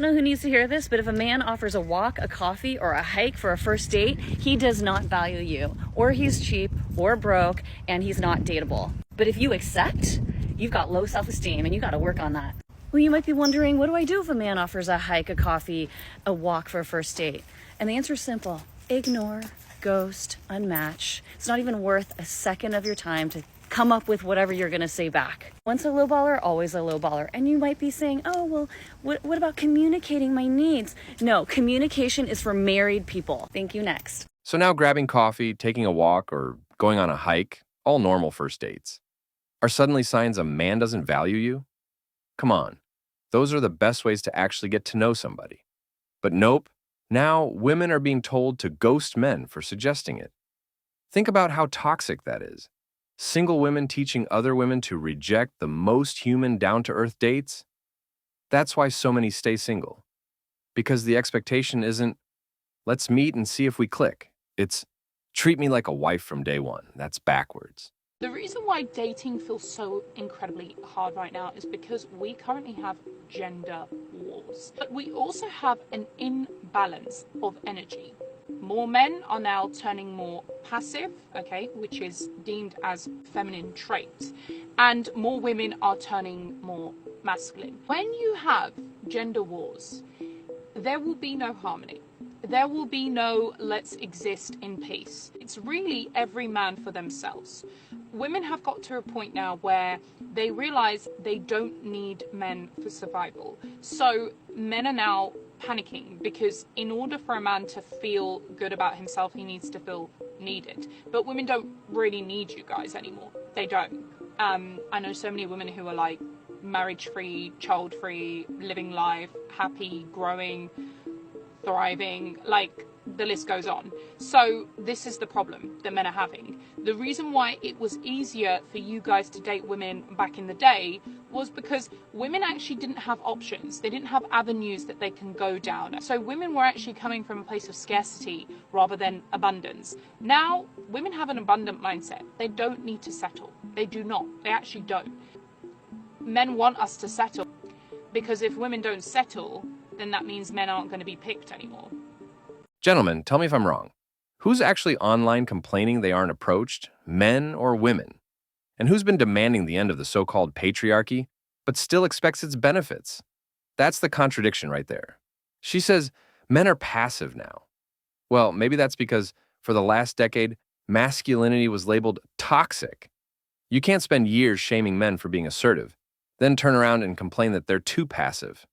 I don't know who needs to hear this, but if a man offers a walk, a coffee, or a hike for a first date, he does not value you, or he's cheap, or broke, and he's not dateable. But if you accept, you've got low self-esteem, and you got to work on that. Well, you might be wondering, what do I do if a man offers a hike, a coffee, a walk for a first date? And the answer is simple. Ignore, ghost, unmatch. It's not even worth a second of your time to come up with whatever you're going to say back. Once a low baller, always a low baller. And you might be saying, oh, well, what about communicating my needs? No, communication is for married people. Thank you, next. So now grabbing coffee, taking a walk, or going on a hike, all normal first dates, are suddenly signs a man doesn't value you? Come on, those are the best ways to actually get to know somebody. But nope, now women are being told to ghost men for suggesting it. Think about how toxic that is. Single women teaching other women to reject the most human, down-to-earth dates? That's why so many stay single. Because the expectation isn't, let's meet and see if we click. It's, treat me like a wife from day one. That's backwards. The reason why dating feels so incredibly hard right now is because we currently have gender wars. But we also have an imbalance of energy. More men are now turning more passive, okay, which is deemed as feminine traits, and more women are turning more masculine. When you have gender wars, there will be no harmony. There will be no let's exist in peace. It's really every man for themselves. Women have got to a point now where they realize they don't need men for survival. So men are now panicking because in order for a man to feel good about himself, he needs to feel needed. But women don't really need you guys anymore. They don't. I know so many women who are like marriage-free, child-free, living life, happy, growing, thriving, like the list goes on. So this is the problem that men are having. The reason why it was easier for you guys to date women back in the day was because women actually didn't have options. They didn't have avenues that they can go down. So women were actually coming from a place of scarcity rather than abundance. Now, women have an abundant mindset. They don't need to settle. They do not. They actually don't. Men want us to settle because if women don't settle, then that means men aren't going to be picked anymore. Gentlemen, tell me if I'm wrong. Who's actually online complaining they aren't approached, men or women? And who's been demanding the end of the so-called patriarchy, but still expects its benefits? That's the contradiction right there. She says men are passive now. Well, maybe that's because for the last decade, masculinity was labeled toxic. You can't spend years shaming men for being assertive, then turn around and complain that they're too passive.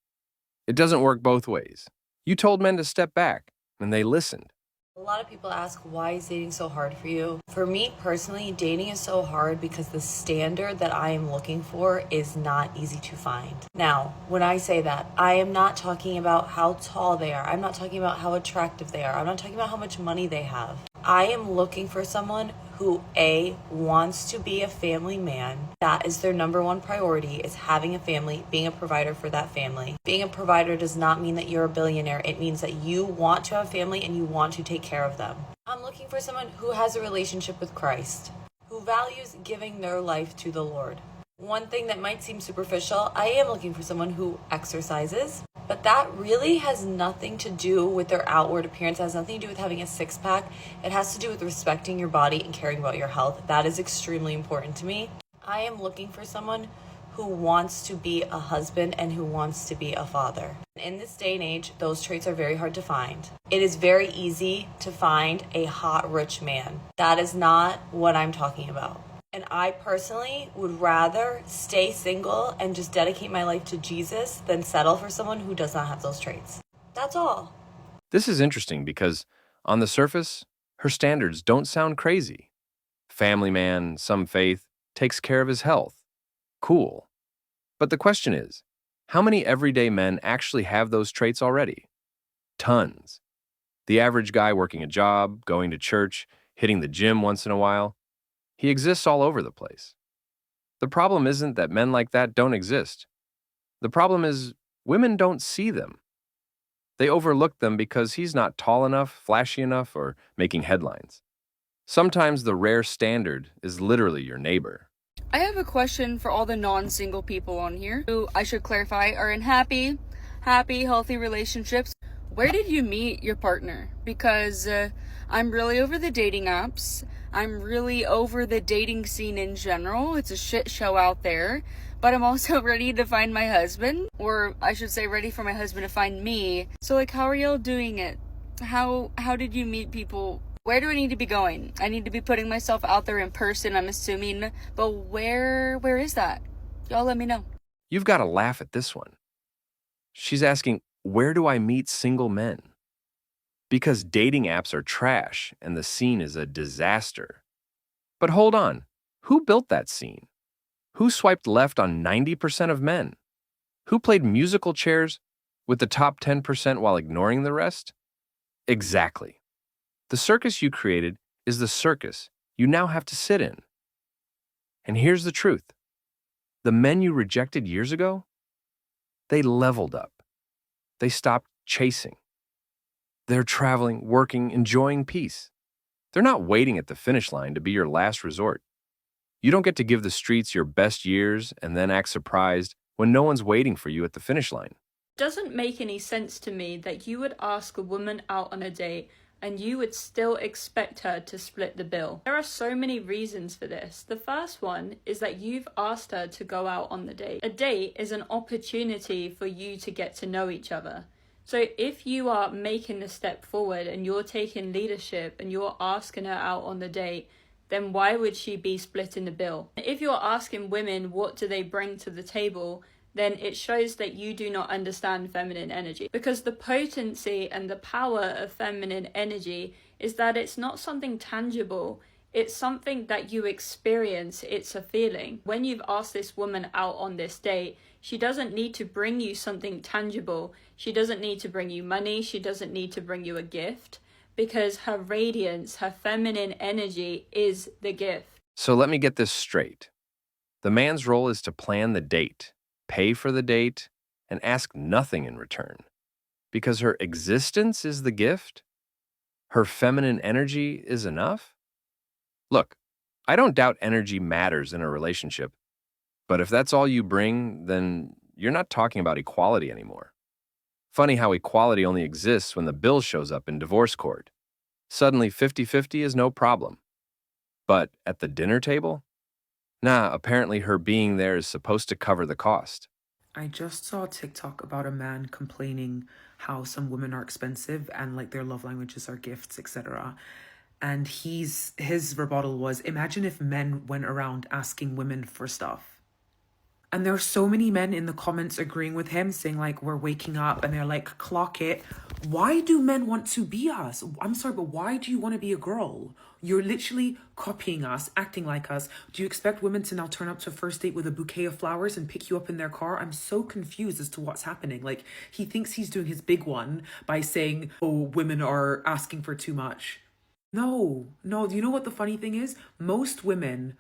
It doesn't work both ways. You told men to step back, and they listened. A lot of people ask, why is dating so hard for you? For me personally, dating is so hard because the standard that I am looking for is not easy to find. Now, when I say that, I am not talking about how tall they are. I'm not talking about how attractive they are. I'm not talking about how much money they have. I am looking for someone who A, wants to be a family man. That is their number one priority, is having a family, being a provider for that family. Being a provider does not mean that you're a billionaire. It means that you want to have a family and you want to take care of them. I'm looking for someone who has a relationship with Christ, who values giving their life to the Lord. One thing that might seem superficial, I am looking for someone who exercises, but that really has nothing to do with their outward appearance. It has nothing to do with having a six-pack. It has to do with respecting your body and caring about your health. That is extremely important to me. I am looking for someone who wants to be a husband and who wants to be a father. In this day and age, those traits are very hard to find. It is very easy to find a hot, rich man. That is not what I'm talking about. And I personally would rather stay single and just dedicate my life to Jesus than settle for someone who does not have those traits. That's all. This is interesting because, on the surface, her standards don't sound crazy. Family man, some faith, takes care of his health. Cool. But the question is, how many everyday men actually have those traits already? Tons. The average guy working a job, going to church, hitting the gym once in a while, he exists all over the place. The problem isn't that men like that don't exist. The problem is women don't see them. They overlook them because he's not tall enough, flashy enough, or making headlines. Sometimes the rare standard is literally your neighbor. I have a question for all the non-single people on here who, I should clarify, are unhappy, happy, healthy relationships. Where did you meet your partner? Because I'm really over the dating apps. I'm really over the dating scene in general. It's a shit show out there. But I'm also ready to find my husband, or I should say ready for my husband to find me. So like, how are y'all doing it? How did you meet people? Where do I need to be going? I need to be putting myself out there in person, I'm assuming. But where is that? Y'all let me know. You've got to laugh at this one. She's asking, where do I meet single men? Because dating apps are trash and the scene is a disaster. But hold on, who built that scene? Who swiped left on 90% of men? Who played musical chairs with the top 10% while ignoring the rest? Exactly. The circus you created is the circus you now have to sit in. And here's the truth. The men you rejected years ago, they leveled up. They stopped chasing. They're traveling, working, enjoying peace. They're not waiting at the finish line to be your last resort. You don't get to give the streets your best years and then act surprised when no one's waiting for you at the finish line. Doesn't make any sense to me that you would ask a woman out on a date and you would still expect her to split the bill. There are so many reasons for this. The first one is that you've asked her to go out on the date. A date is an opportunity for you to get to know each other. So if you are making a step forward and you're taking leadership and you're asking her out on the date, then why would she be splitting the bill? If you're asking women what do they bring to the table, then it shows that you do not understand feminine energy. Because the potency and the power of feminine energy is that it's not something tangible. It's something that you experience. It's a feeling. When you've asked this woman out on this date, she doesn't need to bring you something tangible. She doesn't need to bring you money. She doesn't need to bring you a gift. Because her radiance, her feminine energy is the gift. So let me get this straight. The man's role is to plan the date, pay for the date, and ask nothing in return. Because her existence is the gift? Her feminine energy is enough? Look, I don't doubt energy matters in a relationship, but if that's all you bring, then you're not talking about equality anymore. Funny how equality only exists when the bill shows up in divorce court. Suddenly 50-50 is no problem. But at the dinner table? Nah, apparently her being there is supposed to cover the cost. I just saw a TikTok about a man complaining how some women are expensive and like their love languages are gifts, etc. And his rebuttal was, imagine if men went around asking women for stuff. And there are so many men in the comments agreeing with him, saying like, we're waking up, and they're like, clock it. Why do men want to be us? I'm sorry, but why do you want to be a girl? You're literally copying us, acting like us. Do you expect women to now turn up to a first date with a bouquet of flowers and pick you up in their car? I'm so confused as to what's happening. Like, he thinks he's doing his big one by saying, oh, women are asking for too much. No. Do you know what the funny thing is? Most women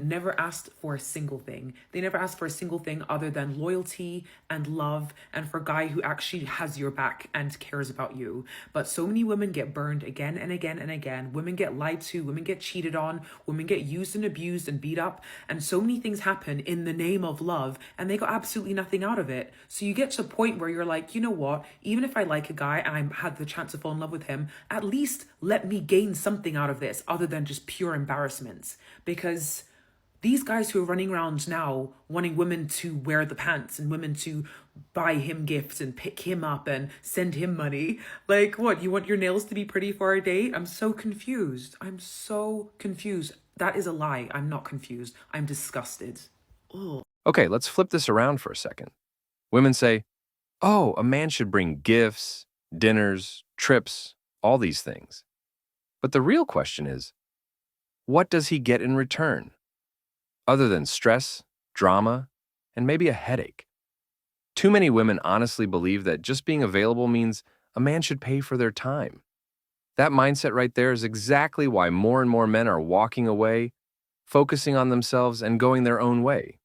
never asked for a single thing. They never asked for a single thing other than loyalty and love, and for a guy who actually has your back and cares about you. But so many women get burned again and again and again. Women get lied to, women get cheated on, women get used and abused and beat up, and so many things happen in the name of love, and they got absolutely nothing out of it. So you get to a point where you're like, you know what, even if I like a guy and I had the chance to fall in love with him, at least let me gain something out of this other than just pure embarrassment. Because these guys who are running around now wanting women to wear the pants and women to buy him gifts and pick him up and send him money. Like, what? You want your nails to be pretty for a date? I'm so confused. That is a lie. I'm not confused. I'm disgusted. Ugh. Okay, let's flip this around for a second. Women say, oh, a man should bring gifts, dinners, trips, all these things. But the real question is, what does he get in return? Other than stress, drama, and maybe a headache. Too many women honestly believe that just being available means a man should pay for their time. That mindset right there is exactly why more and more men are walking away, focusing on themselves, and going their own way.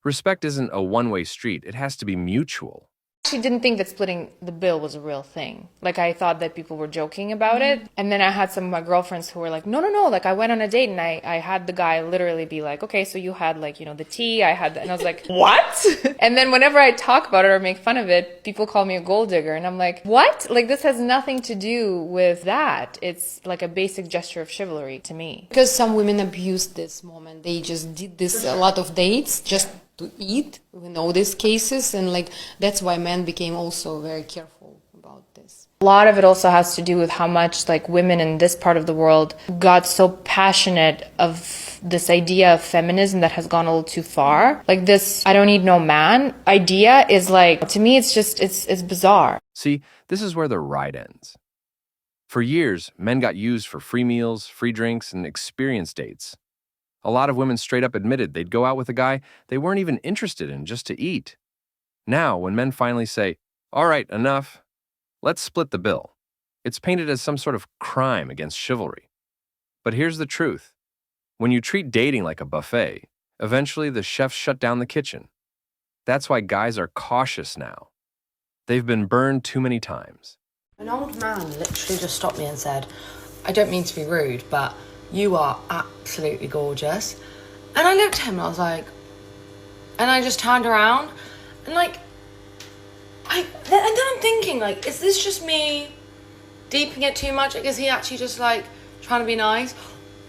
Respect isn't a one-way street. It has to be mutual. actually didn't think that splitting the bill was a real thing. Like, I thought that people were joking about it. And then I had some of my girlfriends who were like, no, like, I went on a date and I had the guy literally be like, okay, so you had, like, the tea, I had and I was like, what? And then whenever I talk about it or make fun of it, people call me a gold digger. And I'm like, what? Like, this has nothing to do with that. It's like a basic gesture of chivalry to me. Because some women abused this moment. They just did this a lot of dates just to eat. We know these cases, and like that's why men became also very careful about this. A lot of it also has to do with how much like women in this part of the world got so passionate of this idea of feminism that has gone a little too far. Like this I don't need no man idea is like, to me it's just it's bizarre. See, this is where the ride ends. For years, men got used for free meals, free drinks, and experience dates. A lot of women straight up admitted they'd go out with a guy they weren't even interested in just to eat. Now, when men finally say, all right, enough, let's split the bill, it's painted as some sort of crime against chivalry. But here's the truth. When you treat dating like a buffet, eventually the chefs shut down the kitchen. That's why guys are cautious now. They've been burned too many times. An old man literally just stopped me and said, I don't mean to be rude, but you are absolutely gorgeous. And I looked at him and I was like, and I just turned around and like, and then I'm thinking like, is this just me deeping it too much? Like, is he actually just like trying to be nice?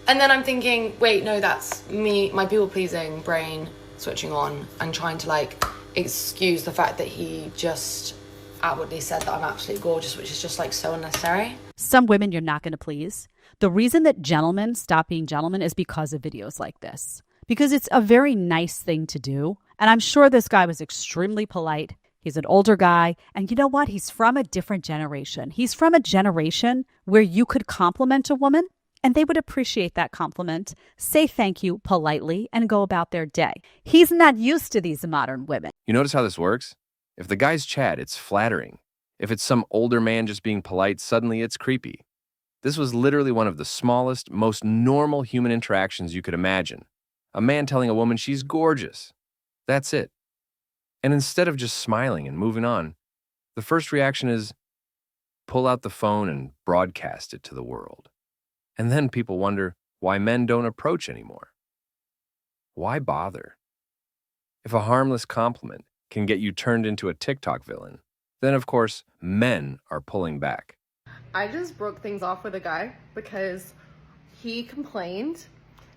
And then I'm thinking, wait, no, that's me, my people-pleasing brain switching on and trying to like excuse the fact that he just outwardly said that I'm absolutely gorgeous, which is just like so unnecessary. Some women you're not going to please. The reason that gentlemen stop being gentlemen is because of videos like this. Because it's a very nice thing to do. And I'm sure this guy was extremely polite. He's an older guy. And you know what? He's from a different generation. He's from a generation where you could compliment a woman and they would appreciate that compliment, say thank you politely, and go about their day. He's not used to these modern women. You notice how this works? If the guy's Chad, it's flattering. If it's some older man just being polite, suddenly it's creepy. This was literally one of the smallest, most normal human interactions you could imagine. A man telling a woman she's gorgeous. That's it. And instead of just smiling and moving on, the first reaction is pull out the phone and broadcast it to the world. And then people wonder why men don't approach anymore. Why bother? If a harmless compliment can get you turned into a TikTok villain, then of course, men are pulling back. I just broke things off with a guy because he complained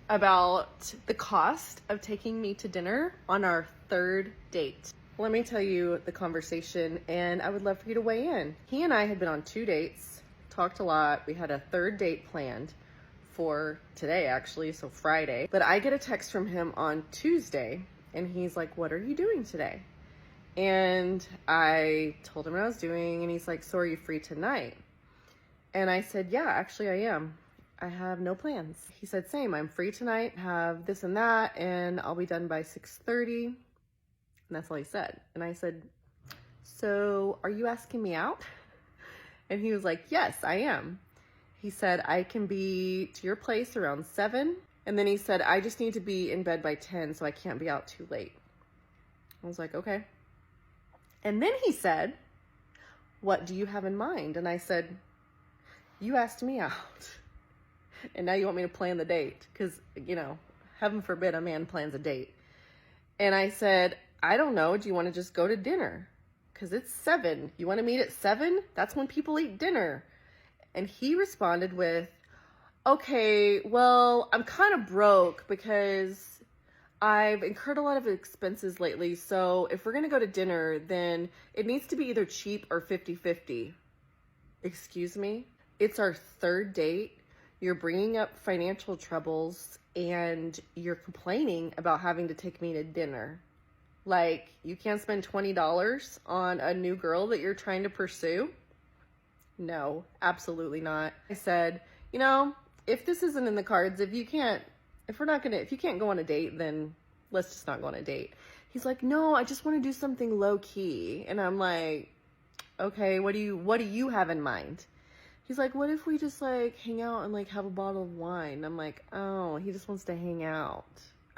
about the cost of taking me to dinner on our third date. Let me tell you the conversation, and I would love for you to weigh in. He and I had been on 2 dates, talked a lot. We had a third date planned for today, actually, so Friday. But I get a text from him on Tuesday, and he's like, what are you doing today? And I told him what I was doing, and he's like, so are you free tonight? And I said, yeah, actually I am. I have no plans. He said, same, I'm free tonight, have this and that, and I'll be done by 6:30. And that's all he said. And I said, so are you asking me out? And he was like, yes, I am. He said, I can be to your place around 7. And then he said, I just need to be in bed by 10, so I can't be out too late. I was like, okay. And then he said, what do you have in mind? And I said, you asked me out. And now you want me to plan the date. Because, heaven forbid a man plans a date. And I said, I don't know. Do you want to just go to dinner? Because it's 7. You want to meet at 7? That's when people eat dinner. And he responded with, okay, well, I'm kind of broke because I've incurred a lot of expenses lately. So if we're going to go to dinner, then it needs to be either cheap or 50-50. Excuse me? It's our third date. You're bringing up financial troubles and you're complaining about having to take me to dinner. Like, you can't spend $20 on a new girl that you're trying to pursue? No, absolutely not. I said, if this isn't in the cards, if you can't go on a date, then let's just not go on a date. He's like, no, I just want to do something low key. And I'm like, okay, what do you have in mind? He's like, what if we just like hang out and like have a bottle of wine? I'm like, oh, he just wants to hang out.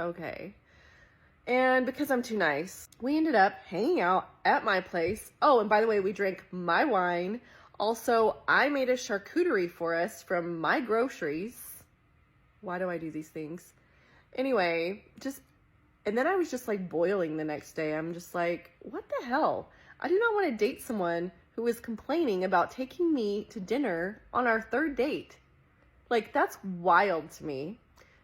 Okay. And because I'm too nice, we ended up hanging out at my place. Oh, and by the way, we drank my wine. Also, I made a charcuterie for us from my groceries. Why do I do these things? Anyway, and then I was just like boiling the next day. I'm just like, what the hell? I do not want to date someone who is complaining about taking me to dinner on our third date. Like, that's wild to me.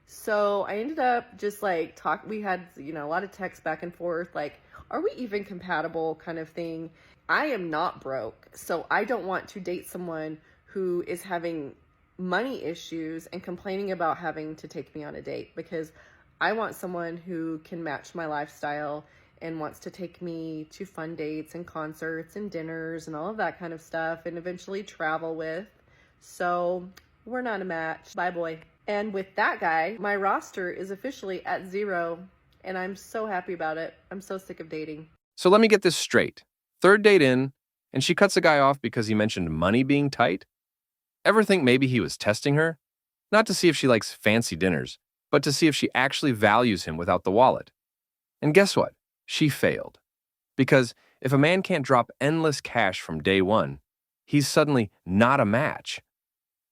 So I ended up just like we had, a lot of text back and forth, like, are we even compatible kind of thing. I am not broke, so I don't want to date someone who is having money issues and complaining about having to take me on a date, because I want someone who can match my lifestyle and wants to take me to fun dates and concerts and dinners and all of that kind of stuff, and eventually travel with. So we're not a match. Bye, boy. And with that guy, my roster is officially at 0, and I'm so happy about it. I'm so sick of dating. So let me get this straight. Third date in, and she cuts a guy off because he mentioned money being tight? Ever think maybe he was testing her? Not to see if she likes fancy dinners, but to see if she actually values him without the wallet. And guess what? She failed. Because if a man can't drop endless cash from day one, he's suddenly not a match.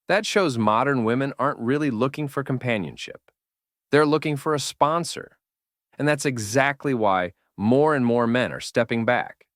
That shows modern women aren't really looking for companionship. They're looking for a sponsor. And that's exactly why more and more men are stepping back.